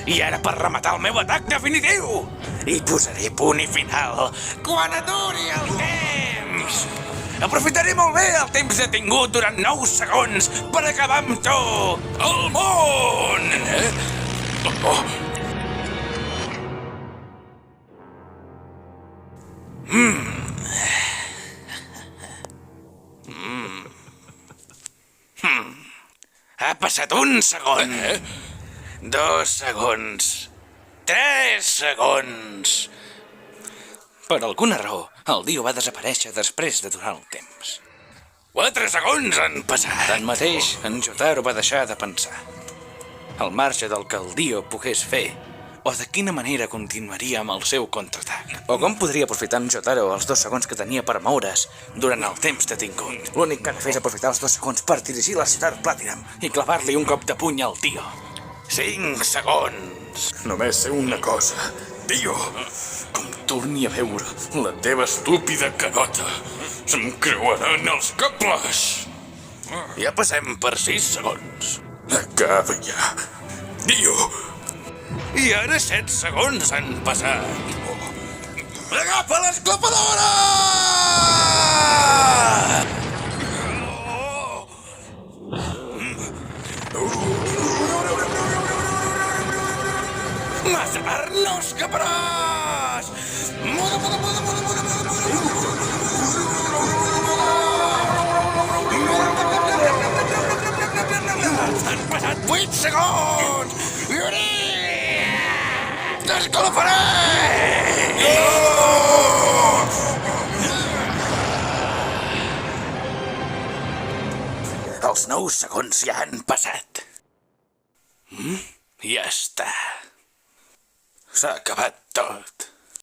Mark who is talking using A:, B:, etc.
A: I ara per rematar el meu atac definitiu, hi posaré punt i final quan aturi el temps. Aprofitaré molt bé el temps detingut durant 9 segons per acabar amb tot el món. Ha passat 1 segon. 2 segons. 3 segons. Per alguna raó, el Dio va desaparèixer després d'aturar el temps. 4 segons han passat. Tanmateix, en Jotaro va deixar de pensar. Al marge del que el Dio pogués fer, o de quina manera continuaria amb el seu contraatac. O com podria aprofitar en Jotaro els 2 segons que tenia per moure's durant el temps detingut. L'únic que ha de fer és aprofitar els 2 segons per dirigir la ciutat Platinum i clavar-li un cop de puny al Dio. 5 segons.
B: Només sé una cosa. Dio, com torni a veure la teva estúpida carota, se'm creuaran els cables.
A: Ja passem per 6 segons.
B: Acaba ja. Dio!
A: I ara 7 segons han passat. Agafa l'esclapadora! Matar-nos, cabrós! Muda, muda, muda, muda, muda, muda, muda! Han passat 8 segons! T'escalfaré! Els 9 segons ja han passat. Ja està. S'ha acabat tot.